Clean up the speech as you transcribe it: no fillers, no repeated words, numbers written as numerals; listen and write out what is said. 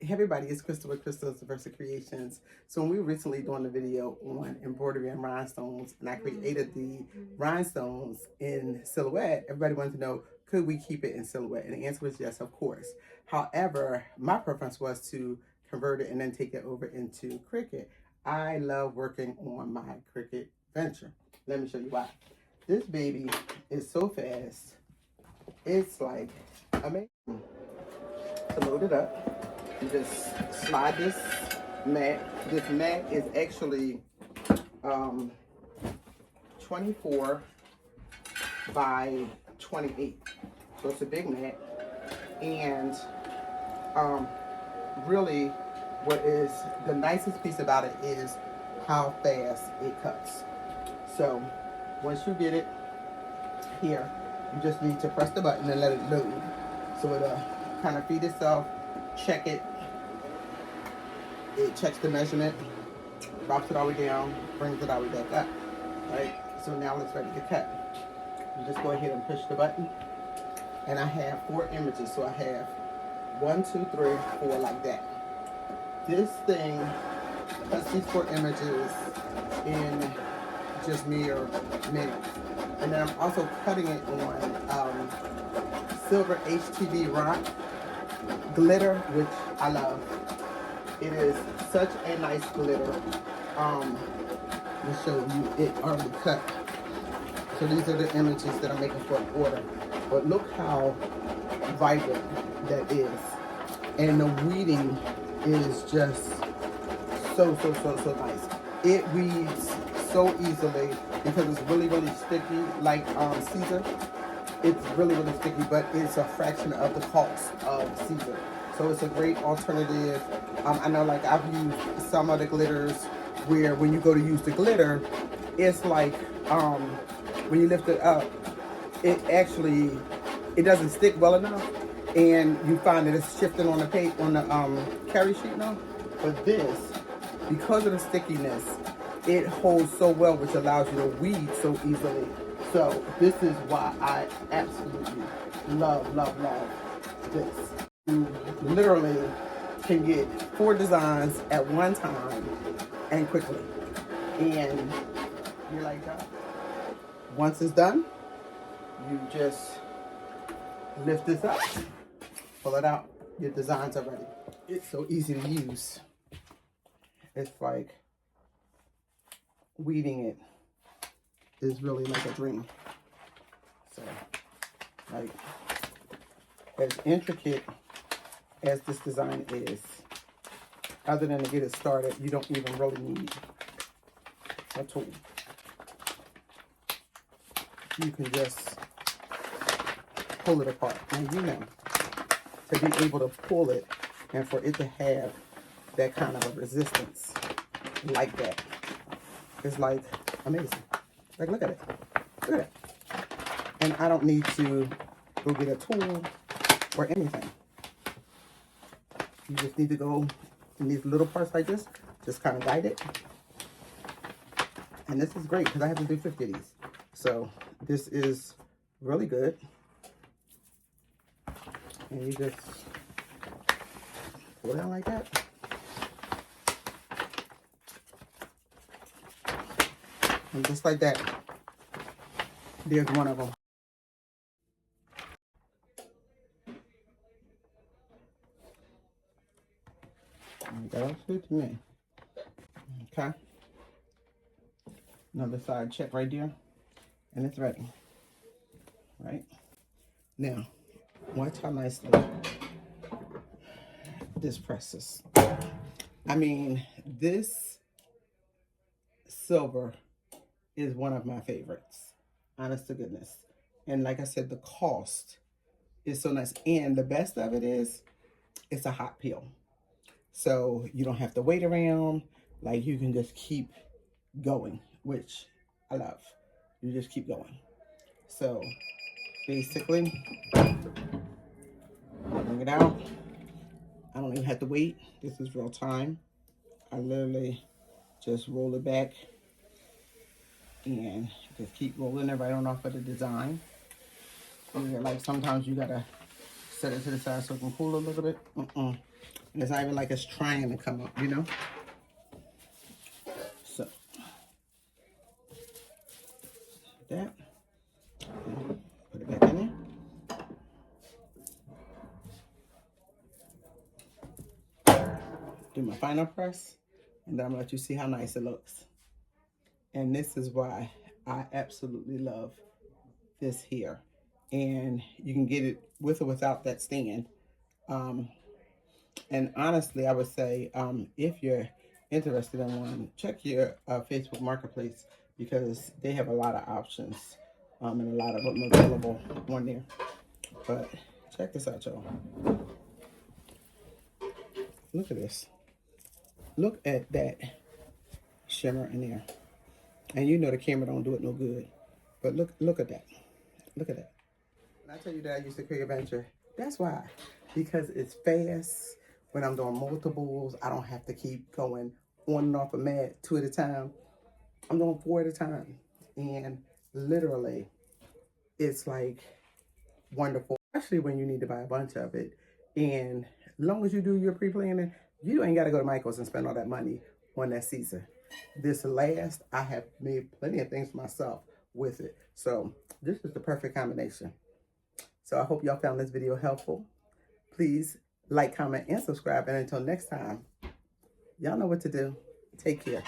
Hey everybody, it's Crystal with Crystal's Versa Creations. So when we were recently doing the video on embroidery and rhinestones, and I created the rhinestones in silhouette, everybody wanted to know, could we keep it in silhouette? And the answer was yes, of course. However, my preference was to convert it and then take it over into Cricut. I love working on my Cricut Venture. Let me show you why. This baby is so fast. It's like amazing. To load it up, you just slide this mat. This mat is actually 24 by 28. So it's a big mat. And really what is the nicest piece about it is how fast it cuts. So once you get it here, you just need to press the button and let it load. So it'll kind of feed itself, check it. It checks the measurement, drops it all the way down, brings it all the way back up, right? So now it's ready to cut. You just go ahead and push the button. And I have 4 images. So I have 1, 2, 3, 4 like that. This thing cuts these 4 images in just mere minutes. And then I'm also cutting it on silver HTVRont glitter, which I love. It is such a nice glitter. Let me show you it already cut. So these are the images that I'm making for an order. But look how vibrant that is. And the weeding is just so nice. It weeds so easily because it's really sticky, like Caesar. It's really sticky, but it's a fraction of the cost of Caesar. So it's a great alternative. I know, like, I've used some of the glitters where when you go to use the glitter, it's like when you lift it up, it doesn't stick well enough, and you find that it's shifting on the page on the carry sheet now. But this, because of the stickiness, it holds so well, which allows you to weed so easily. So this is why I absolutely love this. You literally can get 4 designs at one time and quickly. And you're like that. Once it's done, you just lift this up, pull it out, your designs are ready. It's so easy to use. It's like weeding it is really like a dream. So, like, as intricate as this design is, other than to get it started, you don't even really need a tool. You can just pull it apart. And you know, to be able to pull it and for it to have that kind of a resistance like that is like amazing. Like, look at it. Look at it. And I don't need to go get a tool or anything. You just need to go in these little parts like this, just kind of guide it. And this is great because I have to do 50 of these. So this is really good. And you just pull it down like that. And just like that, there's one of them. That looks good to me. Okay. Another side check right there. And it's ready. Right? Now, watch how nicely this presses. I mean, this silver is one of my favorites. Honest to goodness. And like I said, the cost is so nice. And the best of it is, it's a hot peel. So you don't have to wait around. Like, you can just keep going, which I love. You just keep going. So basically, bring it out. I don't even have to wait. This is real time. I literally just roll it back and just keep rolling it right on off of the design. And like, sometimes you gotta set it to the side so it can cool a little bit. And It's not even like it's trying to come up, you know? So, that. Put it back in there. Do my final press, and then I'm gonna let you see how nice it looks. And this is why I absolutely love this here. And you can get it with or without that stand. And honestly, I would say if you're interested in one, check your Facebook Marketplace, because they have a lot of options and a lot of them available on there. But check this out, y'all. Look at this. Look at that shimmer in there. And you know the camera don't do it no good. But look at that. Look at that. When I tell you that I use the Cricut Venture, that's why. Because it's fast. When I'm doing multiples, I don't have to keep going on and off a mat 2 at a time. I'm doing 4 at a time. And literally, it's like wonderful. Especially when you need to buy a bunch of it. And as long as you do your pre-planning, you ain't got to go to Michael's and spend all that money on that Caesar. This last, I have made plenty of things for myself with it. So this is the perfect combination. So I hope y'all found this video helpful. Please like, comment, and subscribe. And until next time, y'all know what to do. Take care.